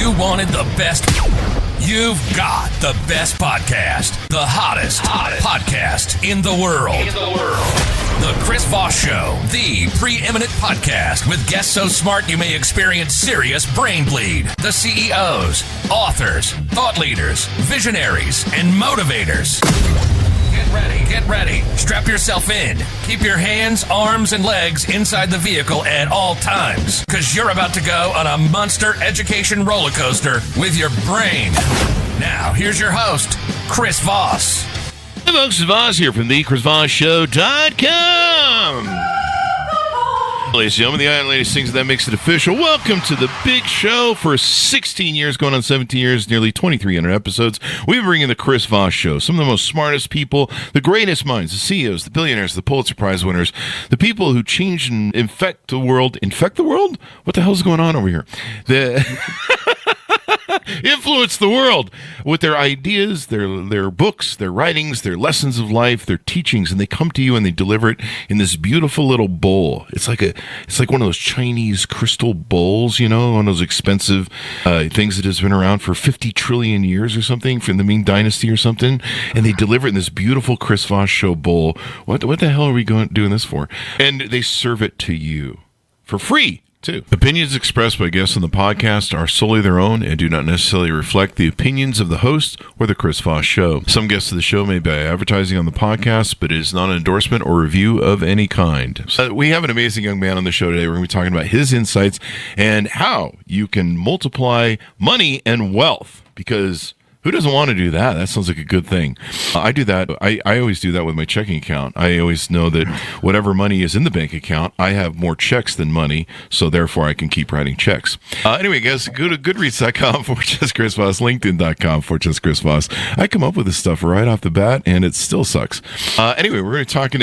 you wanted the best, you've got the best podcast. The hottest podcast in the world. The Chris Voss Show, the preeminent podcast with guests so smart you may experience serious brain bleed. The CEOs, authors, thought leaders, visionaries, and motivators. Get ready. Strap yourself in. Keep your hands, arms, and legs inside the vehicle at all times, because you're about to go on a monster education roller coaster with your brain. Now, here's your host, Chris Voss. Hey folks, Voss here from the ChrisVossShow.com. Ladies and gentlemen, the Iron Lady sings, that makes it official. Welcome to the big show. For 16 years, going on 17 years, nearly 2,300 episodes, we bring in the Chris Voss Show. Some of the most smartest people, the greatest minds, the CEOs, the billionaires, the Pulitzer Prize winners, the people who change and infect the world. Infect the world? What the hell's going on over here? Influence the world with their ideas, their books, their writings, their lessons of life, their teachings, and they come to you and they deliver it in this beautiful little bowl. It's like one of those Chinese crystal bowls, you know, one of those expensive things that has been around for 50 trillion years or something, from the Ming Dynasty or something, and they deliver it in this beautiful Chris Voss Show bowl. What the hell are we doing this for? And they serve it to you for free, too. Opinions expressed by guests on the podcast are solely their own and do not necessarily reflect the opinions of the host or the Chris Voss Show. Some guests of the show may buy advertising on the podcast, but it is not an endorsement or review of any kind. So we have an amazing young man on the show today. We're going to be talking about his insights and how you can multiply money and wealth, because who doesn't want to do that? That sounds like a good thing. I do that. I always do that with my checking account. I always know that whatever money is in the bank account, I have more checks than money, so therefore I can keep writing checks. Anyway, guys, go to goodreads.com for just Chris Voss, LinkedIn.com for just Chris Voss. I come up with this stuff right off the bat, and it still sucks. Anyway, we're going to talk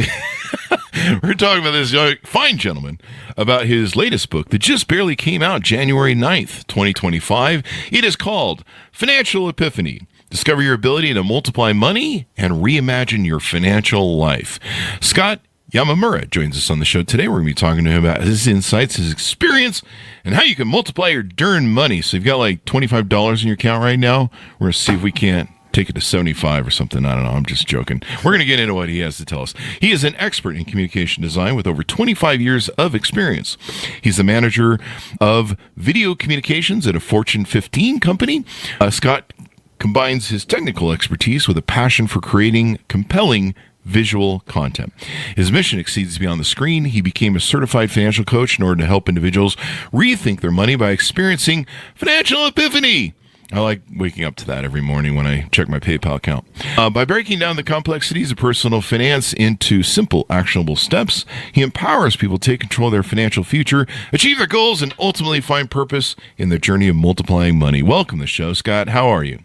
we're talking about this fine gentleman about his latest book that just barely came out January 9th, 2025. It is called Financial Epiphany. Discover your ability to multiply money and reimagine your financial life. Scott Yamamura joins us on the show today. We're going to be talking to him about his insights, his experience, and how you can multiply your darn money. So you've got like $25 in your account right now. We're going to see if we can't take it to 75 or something. I don't know. I'm just joking. We're going to get into what he has to tell us. He is an expert in communication design with over 25 years of experience. He's the manager of video communications at a Fortune 15 company. Scott combines his technical expertise with a passion for creating compelling visual content. His mission exceeds beyond the screen. He became a certified financial coach in order to help individuals rethink their money by experiencing financial epiphany. I like waking up to that every morning when I check my PayPal account. By breaking down the complexities of personal finance into simple, actionable steps, he empowers people to take control of their financial future, achieve their goals, and ultimately find purpose in the journey of multiplying money. Welcome to the show, Scott. How are you?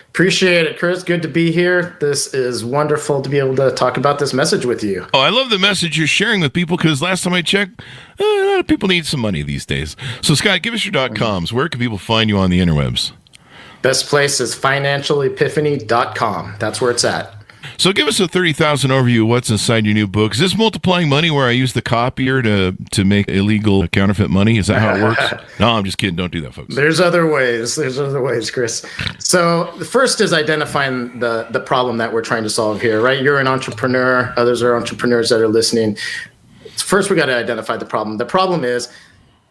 Appreciate it, Chris. Good to be here. This is wonderful to be able to talk about this message with you. Oh, I love the message you're sharing with people, because last time I checked, a lot of people need some money these days. So, Scott, give us your .coms. Where can people find you on the interwebs? Best place is financialepiphany.com. That's where it's at. So give us a 30,000 overview of what's inside your new book. Is this multiplying money where I use the copier to make illegal counterfeit money? Is that how it works? No, I'm just kidding. Don't do that, folks. There's other ways. Chris. So the first is identifying the problem that we're trying to solve here, right? You're an entrepreneur. Others are entrepreneurs that are listening. First, we got to identify the problem. The problem is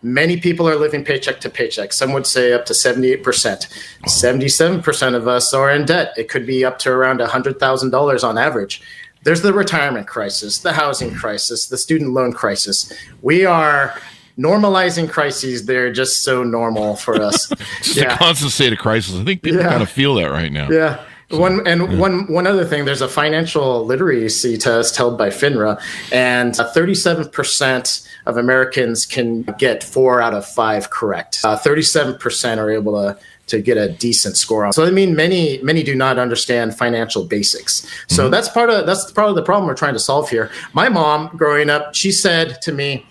many people are living paycheck to paycheck. Some would say up to 78%. 77% of us are in debt. It could be up to around $100,000 on average. There's the retirement crisis, the housing crisis, the student loan crisis. We are normalizing crises. They're just so normal for us. Just a constant state of crisis. I think people kind of feel that right now. Yeah. So, one other thing, there's a financial literacy test held by FINRA, and 37% of Americans can get 4 out of 5 correct. 37% are able to get a decent score on. So I mean, many do not understand financial basics. So that's part of the problem we're trying to solve here. My mom, growing up, she said to me,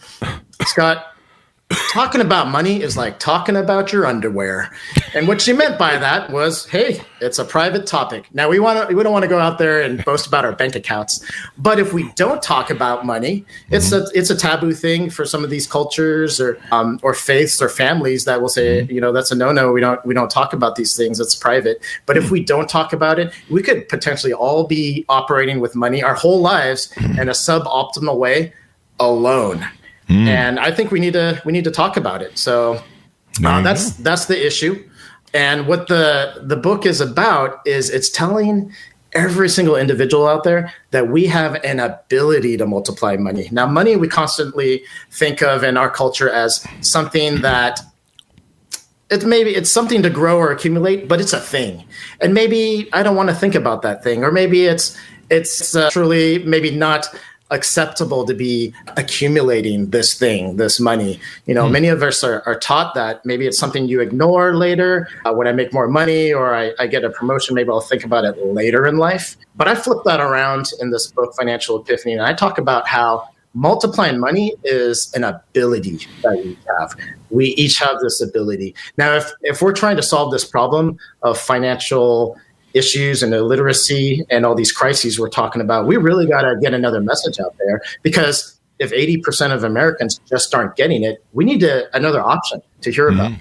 Scott, talking about money is like talking about your underwear. And what she meant by that was, hey, it's a private topic. Now we don't want to go out there and boast about our bank accounts, but if we don't talk about money, it's a taboo thing for some of these cultures or faiths or families that will say, that's a no-no. We don't talk about these things. It's private. But if we don't talk about it, we could potentially all be operating with money our whole lives in a suboptimal way alone. And I think we need to talk about it. So that's the issue. And what the book is about is it's telling every single individual out there that we have an ability to multiply money. Now, money we constantly think of in our culture as something that it's something to grow or accumulate, but it's a thing. And maybe I don't want to think about that thing, or maybe it's truly maybe not acceptable to be accumulating this thing, this money. Many of us are taught that maybe it's something you ignore later. When I make more money or I get a promotion, maybe I'll think about it later in life. But I flip that around in this book, Financial Epiphany, and I talk about how multiplying money is an ability that we have. We each have this ability. Now, if we're trying to solve this problem of financial issues and illiteracy and all these crises we're talking about, we really got to get another message out there, because if 80% of Americans just aren't getting it, we need another option to hear about.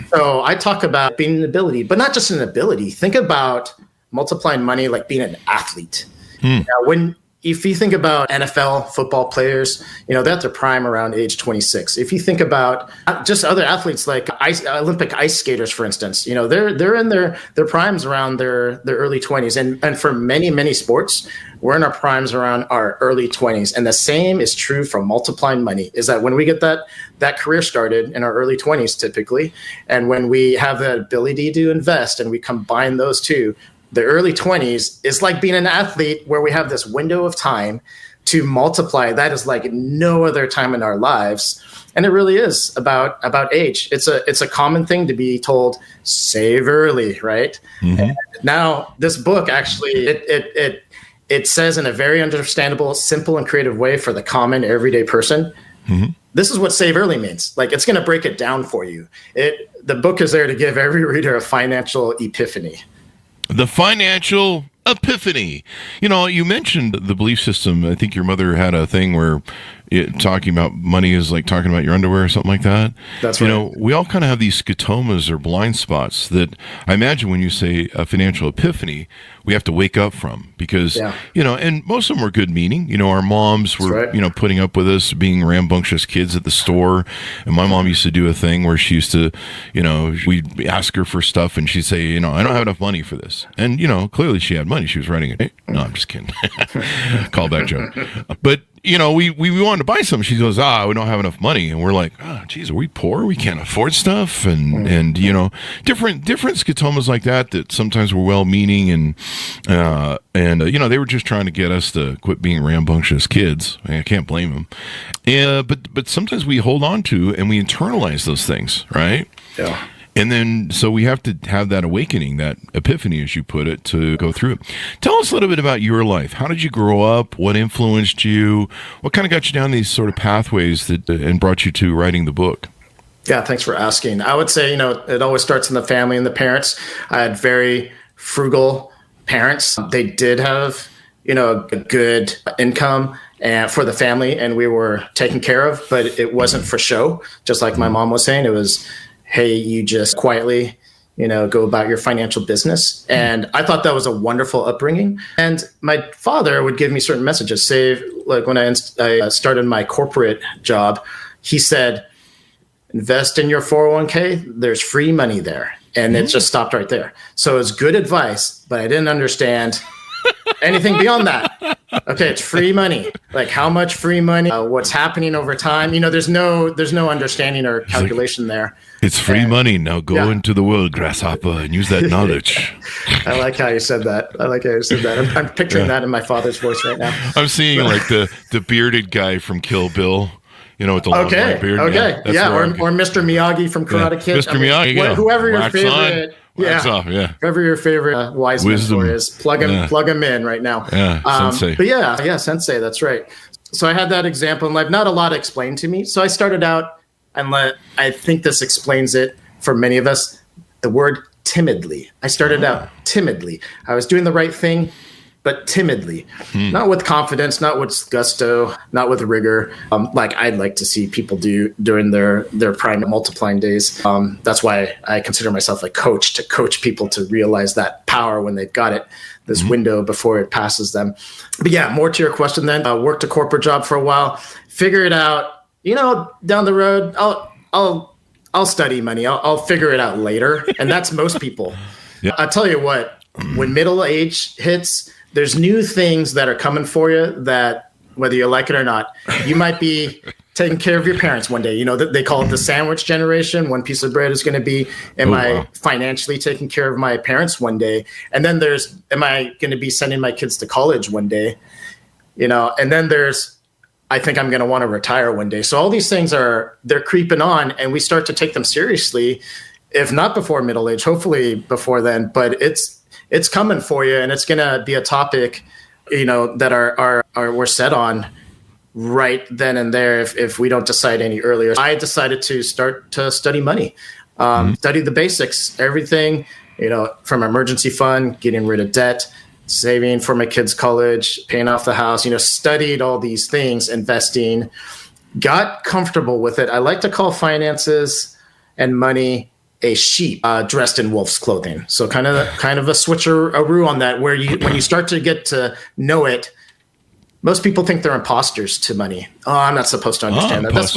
So I talk about being an ability, but not just an ability. Think about multiplying money like being an athlete. Now, if you think about NFL football players, they're at their prime around age 26. If you think about just other athletes like Olympic ice skaters, for instance, they're in their primes around their early 20s. And for many, many sports, we're in our primes around our early 20s. And the same is true for multiplying money, is that when we get that career started in our early 20s typically, and when we have the ability to invest and we combine those two, the early 20s is like being an athlete, where we have this window of time to multiply. That is like no other time in our lives. And it really is about age. It's a common thing to be told, save early, right? And now this book actually, it says in a very understandable, simple and creative way for the common everyday person, this is what save early means. Like, it's going to break it down for you. The book is there to give every reader a financial epiphany. The financial epiphany. You mentioned the belief system. I think your mother had a thing where talking about money is like talking about your underwear or something like that. That's right. We all kind of have these scotomas or blind spots that I imagine when you say a financial epiphany, we have to wake up from, because, and most of them were good meaning. Our moms were, putting up with us being rambunctious kids at the store. And my mom used to do a thing where she used to, we'd ask her for stuff and she'd say, I don't have enough money for this. And, clearly she had money. She was writing it. No, I'm just kidding. Callback joke. But, we wanted to buy something. She goes, we don't have enough money. And we're like, geez, are we poor? We can't afford stuff. And different scotomas like that sometimes were well-meaning. And they were just trying to get us to quit being rambunctious kids. I can't blame them. But sometimes we hold on to and we internalize those things, right? Yeah. And then, so we have to have that awakening, that epiphany, as you put it, to go through it. Tell us a little bit about your life. How did you grow up? What influenced you? What kind of got you down these sort of pathways and brought you to writing the book? Yeah, thanks for asking. I would say, it always starts in the family and the parents. I had very frugal parents. They did have, a good income and for the family, and we were taken care of, but it wasn't for show. Just like my mom was saying, it was, hey, you just quietly, go about your financial business. And I thought that was a wonderful upbringing. And my father would give me certain messages. Say, like when I started my corporate job, he said, invest in your 401k. There's free money there. And it just stopped right there. So it's good advice, but I didn't understand anything beyond that. Okay, it's free money. Like, how much free money? What's happening over time? There's no understanding or calculation there. It's free money. Now go into the world, grasshopper, and use that knowledge. I like how you said that. I'm picturing that in my father's voice right now. I'm seeing like the bearded guy from Kill Bill. With the long white beard. Okay, or Mr. Miyagi from Karate Kid. Mr. Miyagi, whoever your favorite. Wax off, whoever your favorite wise mentor is, plug him in right now. Sensei. But sensei, that's right. So I had that example in life. Not a lot explained to me. So I started out I think this explains it for many of us. The word timidly. I started out timidly. I was doing the right thing, but timidly, not with confidence, not with gusto, not with rigor, like I'd like to see people do during their prime multiplying days. That's why I consider myself a coach, to coach people to realize that power when they've got it, this window before it passes them. But yeah, more to your question then. Worked a corporate job for a while, figure it out, down the road, I'll study money. I'll figure it out later. And that's most people. Yeah. I'll tell you what, when middle age hits, there's new things that are coming for you that, whether you like it or not, you might be taking care of your parents one day. They call it the sandwich generation. One piece of bread is going to be, am I financially taking care of my parents one day? And then there's, am I going to be sending my kids to college one day? And then there's, I think I'm going to want to retire one day. So all these things they're creeping on, and we start to take them seriously, if not before middle age, hopefully before then, but it's coming for you, and it's going to be a topic, that we're set on right then and there if we don't decide any earlier. I decided to start to study money, study the basics, everything, from emergency fund, getting rid of debt, saving for my kids' college, paying off the house, studied all these things, investing, got comfortable with it. I like to call finances and money a sheep dressed in wolf's clothing. So kind of a switcheroo on that, where when you start to get to know it, most people think they're imposters to money. Oh, I'm not supposed to understand that. That's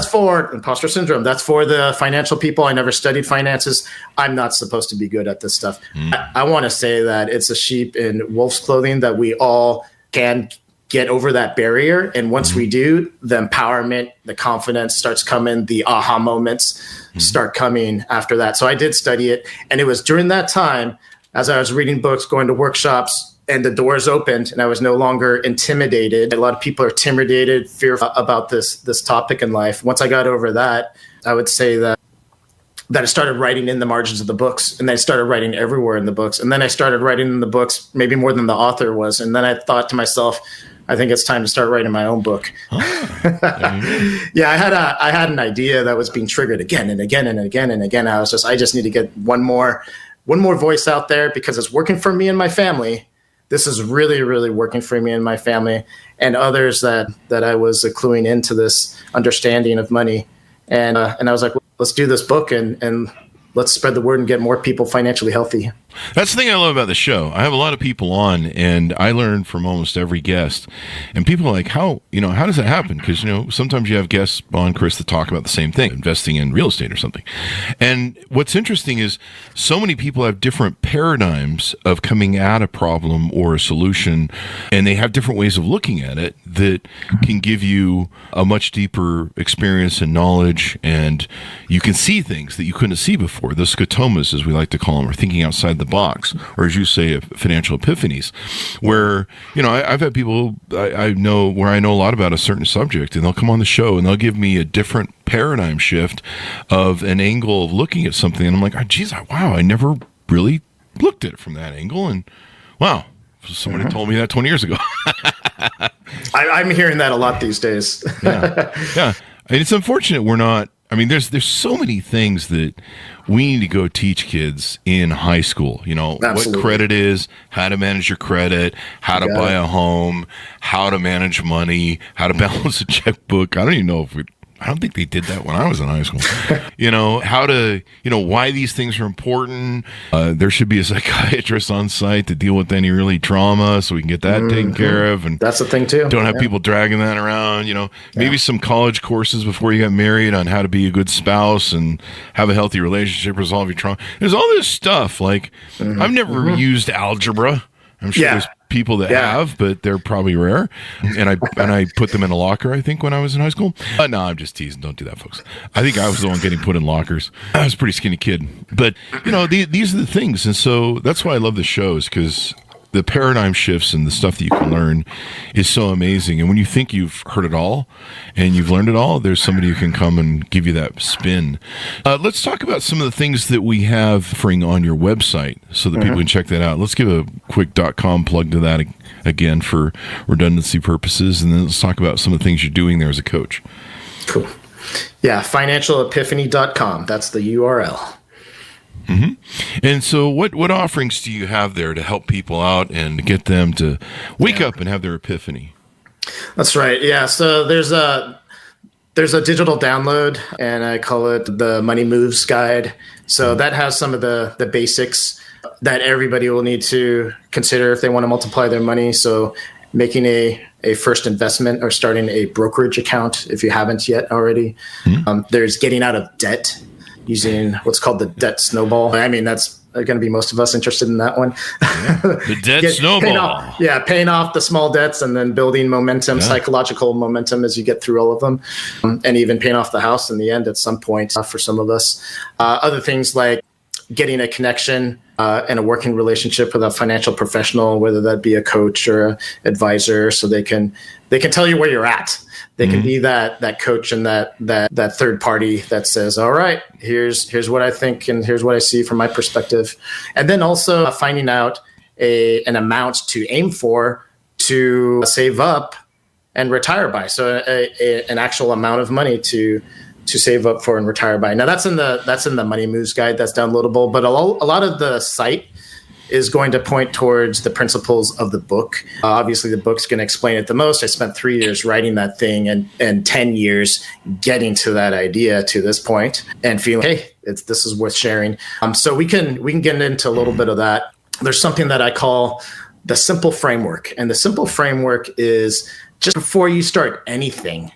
for imposter syndrome. That's for the financial people. I never studied finances. I'm not supposed to be good at this stuff. I want to say that it's a sheep in wolf's clothing, that we all can get over that barrier. And once we do, the empowerment, the confidence starts coming, the aha moments start coming after that. So I did study it. And it was during that time, as I was reading books, going to workshops, and the doors opened, and I was no longer intimidated. A lot of people are intimidated, fearful about this topic in life. Once I got over that, I would say that I started writing in the margins of the books, and then I started writing everywhere in the books. And then I started writing in the books, maybe more than the author was. And then I thought to myself, I think it's time to start writing my own book. Yeah, I had an idea that was being triggered again and again and again and again. I just need to get one more voice out there, because it's working for me and my family. This is really, really working for me and my family, and others that I was cluing into this understanding of money. And I was like, well, let's do this book and let's spread the word and get more people financially healthy. That's the thing I love about the show. I have a lot of people on, and I learn from almost every guest. And people are like, how does that happen? Because, sometimes you have guests on, Chris, that talk about the same thing, investing in real estate or something. And what's interesting is so many people have different paradigms of coming at a problem or a solution, and they have different ways of looking at it that can give you a much deeper experience and knowledge, and you can see things that you couldn't see before. The scotomas, as we like to call them, or thinking outside the box, or as you say, financial epiphanies, where, I've had people I know a lot about a certain subject, and they'll come on the show and they'll give me a different paradigm shift of an angle of looking at something. And I'm like, I never really looked at it from that angle. And wow, somebody told me that 20 years ago. I'm hearing that a lot these days. Yeah. And it's unfortunate we're not. There's so many things that we need to go teach kids in high school. Absolutely. What credit is, how to manage your credit, how to buy a home, how to manage money, how to balance a checkbook. I don't think they did that when I was in high school. How to, why these things are important. There should be a psychiatrist on site to deal with any really trauma, so we can get that taken care of. And that's the thing too. Don't have people dragging that around. Maybe some college courses before you get married on how to be a good spouse and have a healthy relationship, resolve your trauma. There's all this stuff. Like I've never used algebra. I'm sure there's people that have, but they're probably rare. And I put them in a locker, I think, when I was in high school. No, I'm just teasing. Don't do that, folks. I think I was the one getting put in lockers. I was a pretty skinny kid. But, these are the things. And so that's why I love the shows, because the paradigm shifts and the stuff that you can learn is so amazing. And when you think you've heard it all and you've learned it all, there's somebody who can come and give you that spin. Let's talk about some of the things that we have offering on your website so that people can check that out. Let's give a quick .com plug to that again for redundancy purposes. And then let's talk about some of the things you're doing there as a coach. Cool. Yeah, financialepiphany.com. That's the URL. Mm-hmm. And so what offerings do you have there to help people out and get them to wake up and have their epiphany? That's right. Yeah. So there's a digital download, and I call it the Money Moves Guide. So that has some of the basics that everybody will need to consider if they want to multiply their money. So making a first investment or starting a brokerage account if you haven't yet already. Mm-hmm. There's getting out of debt using what's called the debt snowball. I mean, that's going to be most of us interested in that one. Yeah. The debt snowball. Paying off the small debts and then building momentum, psychological momentum as you get through all of them, and even paying off the house in the end at some point for some of us. Other things like getting a connection and a working relationship with a financial professional, whether that be a coach or an advisor, so they can tell you where you're at. They can be that coach and that third party that says, all right, here's what I think and here's what I see from my perspective. And then also finding out an amount to aim for to save up and retire by. So an actual amount of money to save up for and retire by. Now that's in the Money Moves Guide. That's downloadable, but a lot of the site is going to point towards the principles of the book. Obviously, the book's going to explain it the most. I spent 3 years writing that thing and 10 years getting to that idea to this point and feeling, hey, this is worth sharing. So we can get into a little bit of that. There's something that I call the simple framework. And the simple framework is just before you start anything,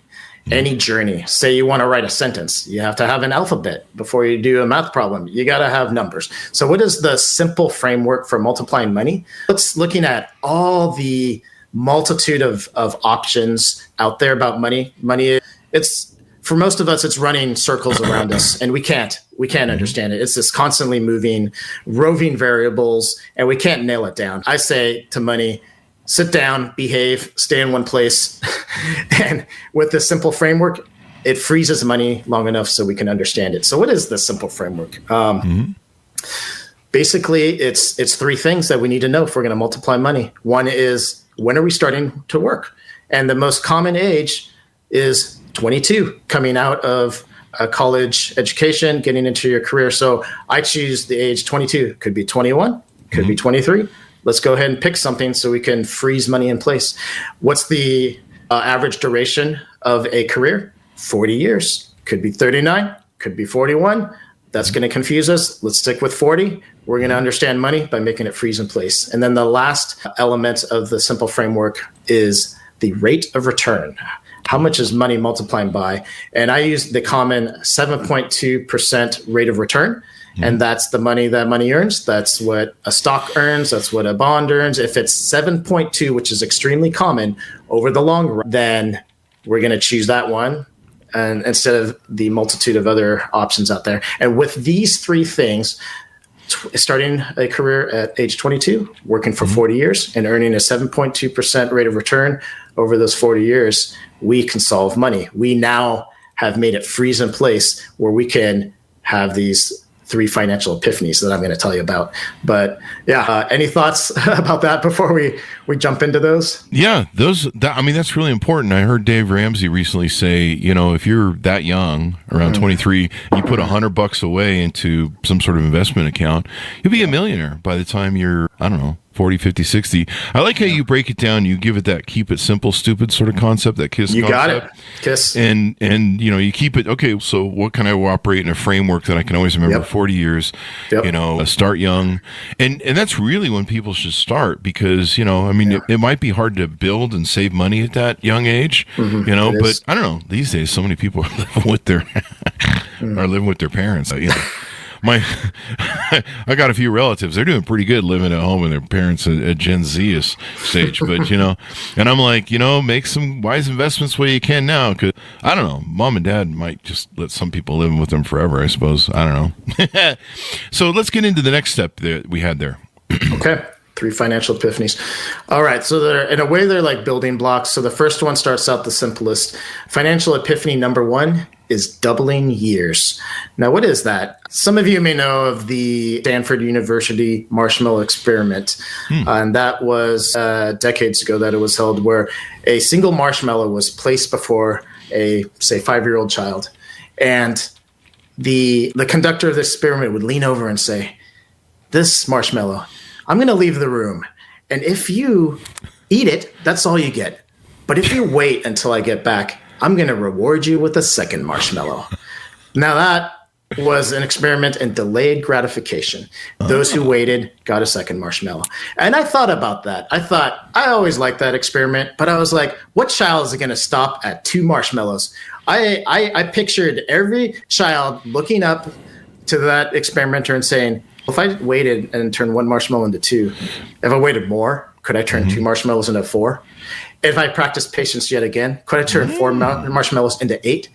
any journey. Say you want to write a sentence, you have to have an alphabet. Before you do a math problem, you got to have numbers. So what is the simple framework for multiplying money? It's looking at all the multitude of options out there about money. Money, it's for most of us, it's running circles around us, and we can't understand it. It's this constantly moving, roving variables, and we can't nail it down. I say to money, sit down, behave, stay in one place. And with this simple framework, it freezes money long enough so we can understand it. So what is the simple framework? Basically, it's three things that we need to know if we're going to multiply money. One is, when are we starting to work? And the most common age is 22, coming out of a college education, getting into your career. So I choose the age 22. Could be 21, could be 23. Let's go ahead and pick something so we can freeze money in place. What's the average duration of a career? 40 years. Could be 39, could be 41. That's going to confuse us. Let's stick with 40. We're going to understand money by making it freeze in place. And then the last element of the simple framework is the rate of return. How much is money multiplying by? And I use the common 7.2% rate of return. And that's the money that money earns. That's what a stock earns. That's what a bond earns. If it's 7.2, which is extremely common over the long run, then we're going to choose that one, and instead of the multitude of other options out there. And with these three things, starting a career at age 22, working for 40 years, and earning a 7.2% rate of return over those 40 years, we can solve money. We now have made it freeze in place where we can have these three financial epiphanies that I'm going to tell you about. But any thoughts about that before we jump into those? Yeah, that's really important. I heard Dave Ramsey recently say, if you're that young, around 23, you put $100 away into some sort of investment account, you'll be a millionaire by the time you're, 40, 50, 60. I like how you break it down. You give it that keep it simple, stupid sort of concept, that KISS concept. You got it. KISS. And you keep it, okay, so what can I operate in a framework that I can always remember 40 years, start young. And that's really when people should start because, it might be hard to build and save money at that young age, but I don't know. These days, so many people are living with their parents. I got a few relatives. They're doing pretty good living at home with their parents at Gen Z stage. But, and I'm like, make some wise investments where you can now. Because, I don't know, mom and dad might just let some people live with them forever, I suppose. I don't know. So let's get into the next step that we had there. Okay. 3 financial epiphanies. All right. So they're like building blocks. So the first one starts out the simplest. Financial epiphany number 1 is doubling years. Now, what is that? Some of you may know of the Stanford University marshmallow experiment. And that was decades ago that it was held, where a single marshmallow was placed before a, say, 5-year-old child. And the conductor of the experiment would lean over and say, this marshmallow, I'm going to leave the room. And if you eat it, that's all you get. But if you wait until I get back, I'm going to reward you with a second marshmallow. Now that was an experiment in delayed gratification. Those who waited got a second marshmallow. And I thought about that. I always liked that experiment, but I was like, what child is going to stop at 2 marshmallows? I pictured every child looking up to that experimenter and saying, if I waited and turned 1 marshmallow into 2, if I waited more, could I turn 2 marshmallows into 4? If I practiced patience yet again, could I turn 4 marshmallows into 8?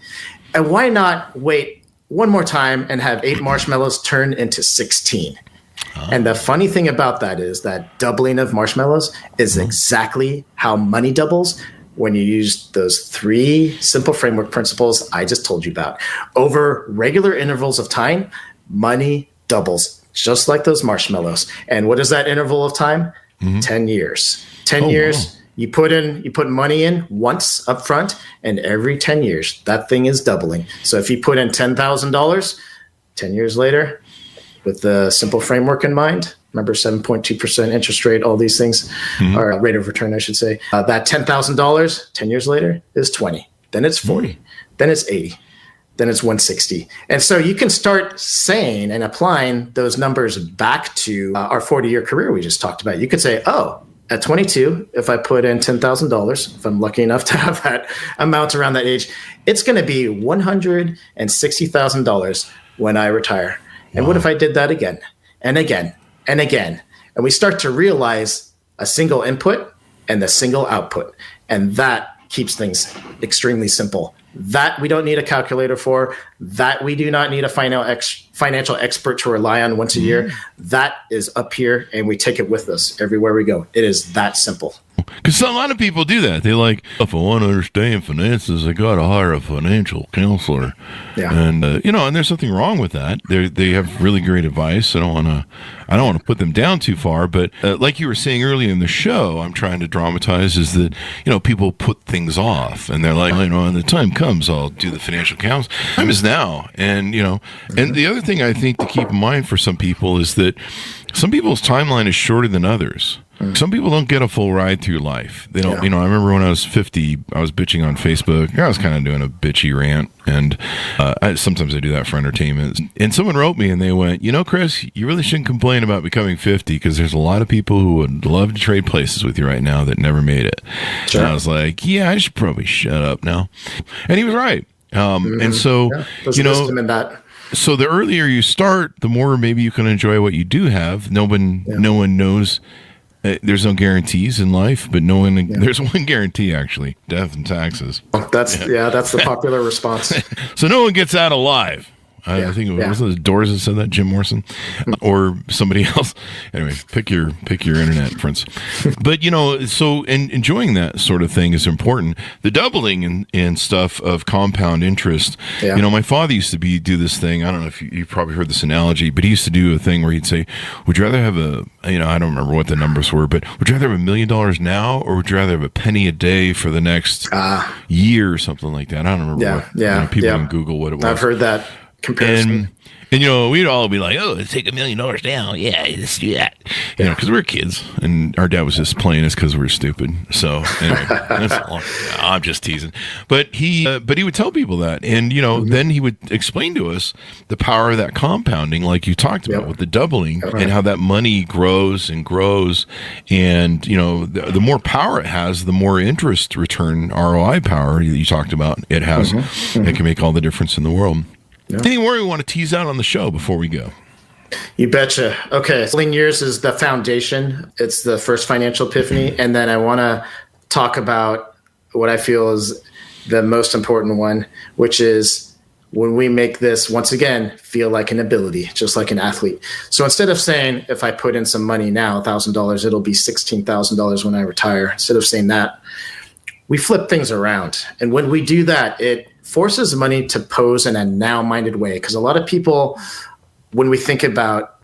And why not wait one more time and have 8 marshmallows turn into 16? And the funny thing about that is that doubling of marshmallows is exactly how money doubles when you use those 3 simple framework principles I just told you about. Over regular intervals of time, money doubles, just like those marshmallows. And what is that interval of time? 10 years. 10 years. Wow. You put money in once up front, and every 10 years, that thing is doubling. So if you put in $10,000, 10 years later, with the simple framework in mind, remember 7.2% interest rate, all these things, or rate of return, I should say, that $10,000, 10 years later is 20, then it's 40, then it's 80, then it's 160. And so you can start saying and applying those numbers back to our 40-year career we just talked about. You could say, at 22, if I put in $10,000, if I'm lucky enough to have that amount around that age, it's going to be $160,000 when I retire. And what if I did that again and again and again? And we start to realize a single input and the single output. And that keeps things extremely simple. That we don't need a calculator for. That we do not need a financial expert to rely on once a year. That is up here, and we take it with us everywhere we go. It is that simple. Because a lot of people do that. They like, if I want to understand finances, I got to hire a financial counselor. Yeah. And and there's nothing wrong with that. They have really great advice. I don't want to put them down too far, but like you were saying earlier in the show, I'm trying to dramatize is that people put things off, and they're like, when the time comes, I'll do the financial counseling. Time is now, and and the other thing I think to keep in mind for some people is that some people's timeline is shorter than others. Some people don't get a full ride through life. They don't, I remember when I was 50, I was bitching on Facebook. I was kind of doing a bitchy rant, and sometimes I do that for entertainment. And someone wrote me and they went, Chris, you really shouldn't complain about becoming 50 because there's a lot of people who would love to trade places with you right now that never made it. Sure. And I was like, yeah, I should probably shut up now. And he was right. And so, there's wisdom in that. So the earlier you start, the more maybe you can enjoy what you do have. No one knows. There's no guarantees in life, but there's one guarantee, actually: death and taxes. That's the popular response. So no one gets out alive. I think it was the Doors that said that, Jim Morrison, or somebody else. Anyway, pick your internet friends. But so enjoying that sort of thing is important. The doubling and stuff of compound interest. Yeah. My father used to do this thing. I don't know if you've probably heard this analogy, but he used to do a thing where he'd say, "Would you rather have I don't remember what the numbers were, but would you rather have $1 million now, or would you rather have a penny a day for the next year or something like that?" I don't remember. People can Google what it was. I've heard that comparison. And we'd all be like, let's take $1 million now. Yeah, let's do that. Because we're kids, and our dad was just playing us because we're stupid. So anyway, I'm just teasing. But he would tell people that, and then he would explain to us the power of that compounding, like you talked about with the doubling, and how that money grows and grows, and the more power it has, the more interest return ROI power that you talked about it has. It can make all the difference in the world. Yeah. Any more we want to tease out on the show before we go? You betcha. Okay. Billion Years is the foundation. It's the first financial epiphany. And then I want to talk about what I feel is the most important one, which is when we make this, once again, feel like an ability, just like an athlete. So instead of saying, if I put in some money now, $1,000, it'll be $16,000 when I retire. Instead of saying that, we flip things around. And when we do that, it forces money to pose in a now-minded way. Because a lot of people, when we think about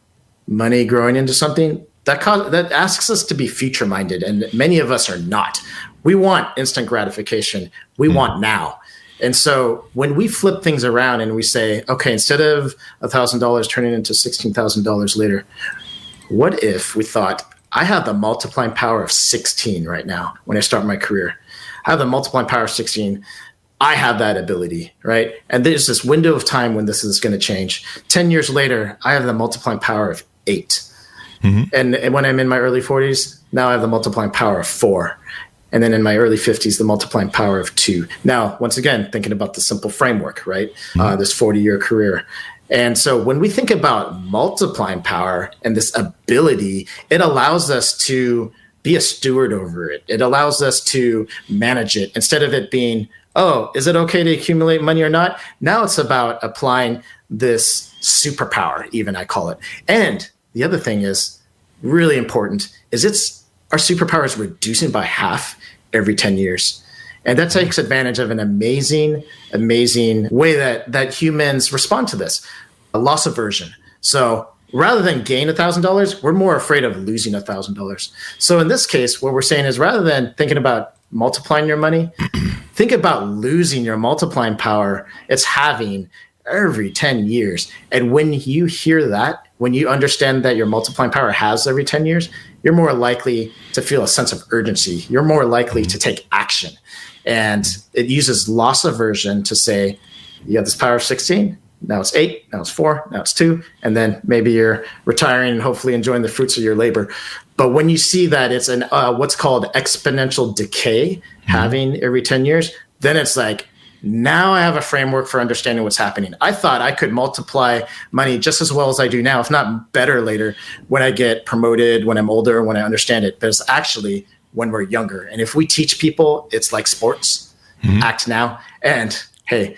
money growing into something, that asks us to be future-minded, and many of us are not. We want instant gratification. We want now. And so when we flip things around and we say, okay, instead of $1,000 turning into $16,000 later, what if we thought, I have the multiplying power of 16 right now when I start my career. I have the multiplying power of 16. I have that ability, right? And there's this window of time when this is going to change. 10 years later, I have the multiplying power of 8. And when I'm in my early 40s, now I have the multiplying power of 4. And then in my early 50s, the multiplying power of 2. Now, once again, thinking about the simple framework, right? This 40-year career. And so when we think about multiplying power and this ability, it allows us to be a steward over it. It allows us to manage it instead of it being, oh, is it okay to accumulate money or not? Now it's about applying this superpower, even I call it. And the other thing is really important is our superpower is reducing by half every 10 years. And that takes advantage of an amazing way that humans respond to this, a loss aversion. So rather than gain $1,000, we're more afraid of losing $1,000. So in this case, what we're saying is rather than thinking about multiplying your money, think about losing your multiplying power. It's having every 10 years. And when you hear that, when you understand that your multiplying power has every 10 years, you're more likely to feel a sense of urgency. You're more likely to take action. And it uses loss aversion to say, you have this power of 16, now it's 8, now it's 4, now it's 2, and then maybe you're retiring and hopefully enjoying the fruits of your labor. But when you see that it's an what's called exponential decay having every 10 years, then it's like, now I have a framework for understanding what's happening. I thought I could multiply money just as well as I do now, if not better later, when I get promoted, when I'm older, when I understand it. But it's actually when we're younger. And if we teach people, it's like sports, act now. And hey,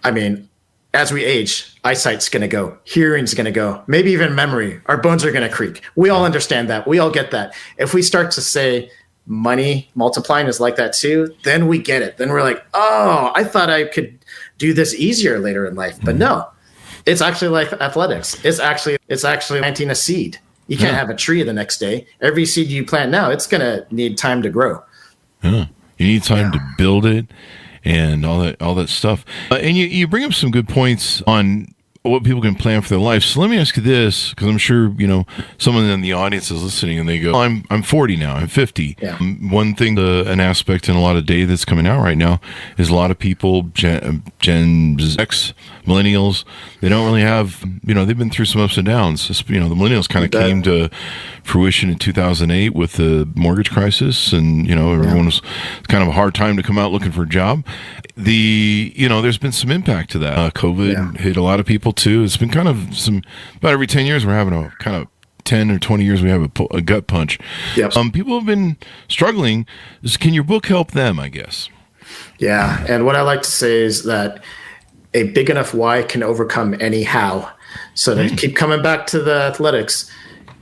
I mean, as we age, eyesight's going to go, hearing's going to go, maybe even memory. Our bones are going to creak. We all understand that. We all get that. If we start to say money multiplying is like that too, then we get it. Then we're like, oh, I thought I could do this easier later in life. But no, it's actually like athletics. It's actually planting a seed. You can't have a tree the next day. Every seed you plant now, it's going to need time to grow. You need time to build it and all that stuff. And you bring up some good points on what people can plan for their life. So let me ask you this, because I'm sure, someone in the audience is listening and they go, I'm 40 now, I'm 50. Yeah. One thing, an aspect in a lot of data that's coming out right now is a lot of people, Gen X, millennials, they don't really have, they've been through some ups and downs. The millennials kind of came to fruition in 2008 with the mortgage crisis, and, everyone was kind of a hard time to come out looking for a job. There's been some impact to that. COVID hit a lot of people too. It's been kind of about every 10 years we're having a kind of 10 or 20 years we have a gut punch. Yep. People have been struggling. Can your book help them, I guess? Yeah. And what I like to say is that a big enough why can overcome any how. So to keep coming back to the athletics,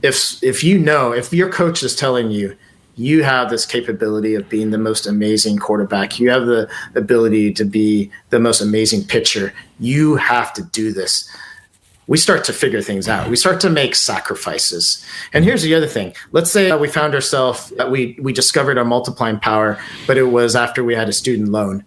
if your coach is telling you, you have this capability of being the most amazing quarterback, you have the ability to be the most amazing pitcher, you have to do this. We start to figure things out. We start to make sacrifices. And here's the other thing. Let's say we found ourselves, that we discovered our multiplying power, but it was after we had a student loan.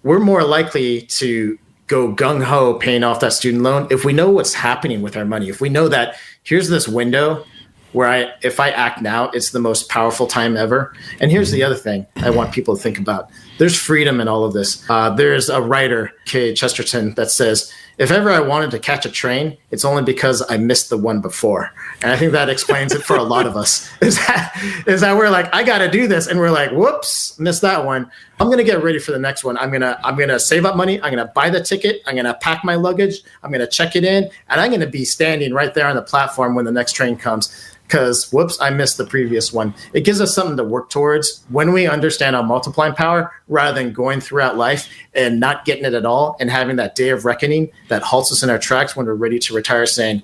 We're more likely to go gung-ho paying off that student loan if we know what's happening with our money. If we know that here's this window where if I act now, it's the most powerful time ever. And here's the other thing I want people to think about. There's freedom in all of this. There's a writer, K. Chesterton, that says, if ever I wanted to catch a train, it's only because I missed the one before. And I think that explains it for a lot of us, is that we're like, I got to do this. And we're like, whoops, missed that one. I'm going to get ready for the next one. I'm going to save up money. I'm going to buy the ticket. I'm going to pack my luggage. I'm going to check it in. And I'm going to be standing right there on the platform when the next train comes. Because, whoops, I missed the previous one. It gives us something to work towards when we understand our multiplying power, rather than going throughout life and not getting it at all and having that day of reckoning that halts us in our tracks when we're ready to retire, saying,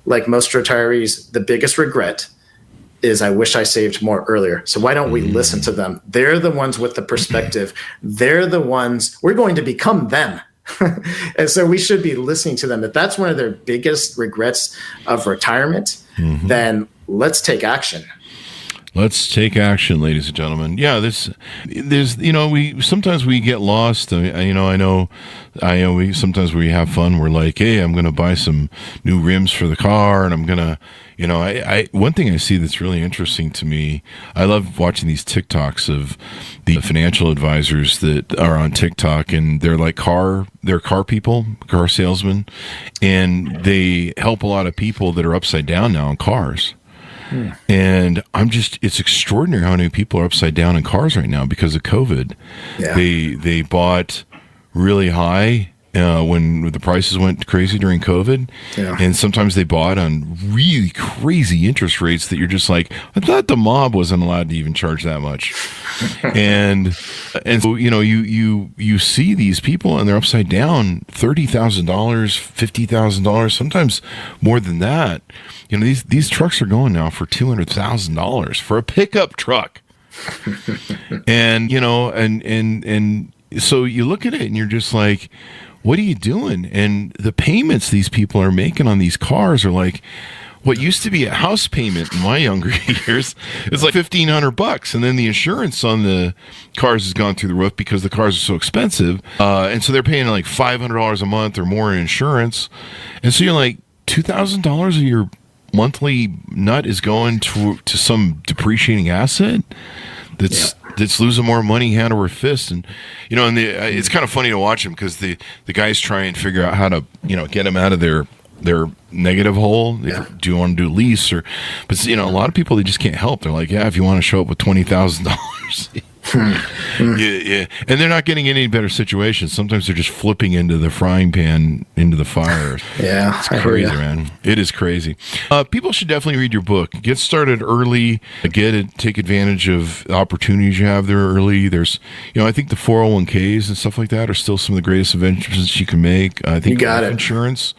like most retirees, the biggest regret is I wish I saved more earlier. So why don't we listen to them? They're the ones with the perspective. They're the ones, we're going to become them. And so we should be listening to them. If that's one of their biggest regrets of retirement, then let's take action. Let's take action, ladies and gentlemen. Yeah, there's we sometimes we get lost. Sometimes we have fun. We're like, hey, I'm going to buy some new rims for the car, and I'm going to, one thing I see that's really interesting to me, I love watching these TikToks of the financial advisors that are on TikTok, and they're like car people, car salesmen, and they help a lot of people that are upside down now in cars. And it's extraordinary how many people are upside down in cars right now because of COVID. Yeah. They bought really high when the prices went crazy during COVID. Yeah. And sometimes they bought on really crazy interest rates that you're just like, I thought the mob wasn't allowed to even charge that much. and so, you see these people and they're upside down, $30,000, $50,000, sometimes more than that. These trucks are going now for $200,000 for a pickup truck. And so you look at it and you're just like, what are you doing? And the payments these people are making on these cars are like what used to be a house payment in my younger years. It's like $1,500, and then the insurance on the cars has gone through the roof because the cars are so expensive, and so they're paying like $500 a month or more in insurance, and so you're like $2,000 of your monthly nut is going to some depreciating asset that's losing more money hand over fist. And it's kind of funny to watch them because the guys try and figure out how to get them out of their negative hole. Do you want to do a lease but a lot of people, they just can't help. They're like, if you want to show up with $20,000. Yeah, and they're not getting any better situations. Sometimes they're just flipping into the frying pan into the fire. Yeah, it's crazy, man. It is crazy. People should definitely read your book. Get started early. Take advantage of the opportunities you have there early. There's, I think the 401ks and stuff like that are still some of the greatest investments you can make. I think life insurance,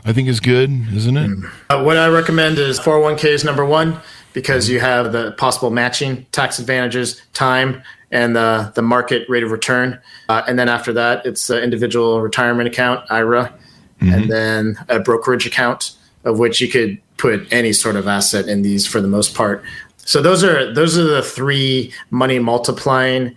I think, is good, isn't it? What I recommend is 401ks, number one, because you have the possible matching, tax advantages, time, and the market rate of return. And then after that, it's the individual retirement account, IRA, and then a brokerage account, of which you could put any sort of asset in these for the most part. So those are the three money multiplying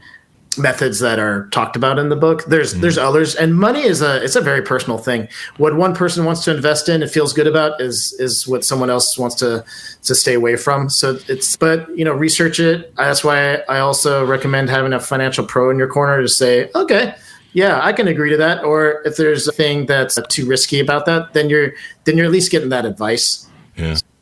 methods that are talked about in the book. There's others, and money it's a very personal thing. What one person wants to invest in and feels good about is what someone else wants to stay away from. So research it. That's why I also recommend having a financial pro in your corner to say, okay, yeah, I can agree to that. Or if there's a thing that's too risky about that, then you're at least getting that advice.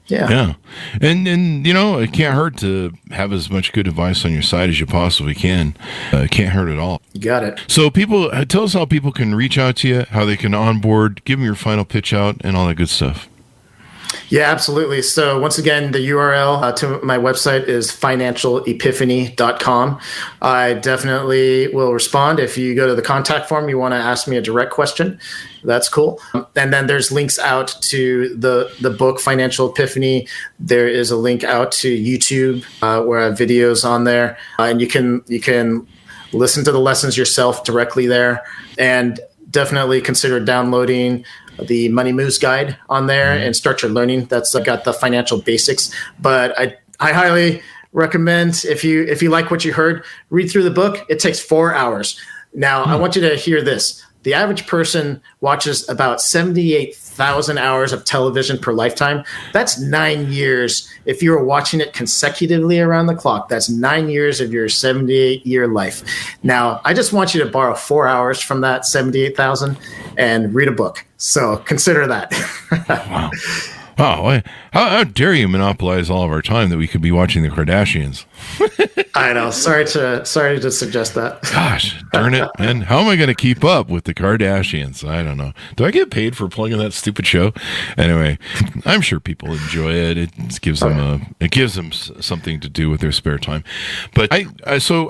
Yeah. And it can't hurt to have as much good advice on your side as you possibly can. It can't hurt at all. You got it. So tell us how people can reach out to you, how they can onboard, give them your final pitch out, and all that good stuff. Yeah, absolutely. So once again, the URL to my website is financialepiphany.com. I definitely will respond. If you go to the contact form, you want to ask me a direct question, that's cool. And then there's links out to the book, Financial Epiphany. There is a link out to YouTube where I have videos on there. And you can listen to the lessons yourself directly there. And definitely consider downloading the Money Moves Guide on there and start your learning. That's got the financial basics. But I highly recommend, if you like what you heard, read through the book. It takes 4 hours. Now, I want you to hear this. The average person watches about 78,000 hours of television per lifetime. That's 9 years. If you were watching it consecutively around the clock, that's 9 years of your 78-year life. Now, I just want you to borrow 4 hours from that 78,000 and read a book. So consider that. Wow. Wow, how dare you monopolize all of our time that we could be watching the Kardashians? I know. Sorry to suggest that. Gosh, darn it, man. How am I going to keep up with the Kardashians? I don't know. Do I get paid for plugging that stupid show? Anyway, I'm sure people enjoy it. It gives them something to do with their spare time. But I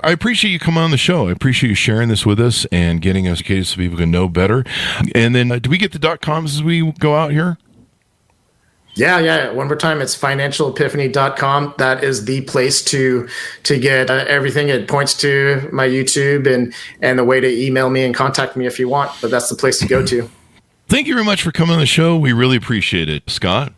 appreciate you coming on the show. I appreciate you sharing this with us and getting us educated so people can know better. And then do we get the .coms as we go out here? Yeah. One more time, it's financialepiphany.com. That is the place to get everything. It points to my YouTube and the way to email me and contact me if you want. But that's the place to go to. Thank you very much for coming on the show. We really appreciate it, Scott.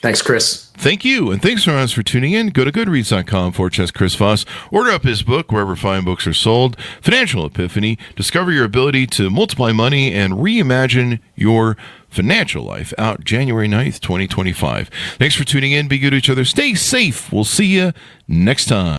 Thanks, Chris. Thank you, and thanks for tuning in. Go to goodreads.com/Chris Voss. Order up his book wherever fine books are sold, Financial Epiphany. Discover your ability to multiply money and reimagine your financial life. Out January 9th, 2025. Thanks for tuning in. Be good to each other. Stay safe. We'll see you next time.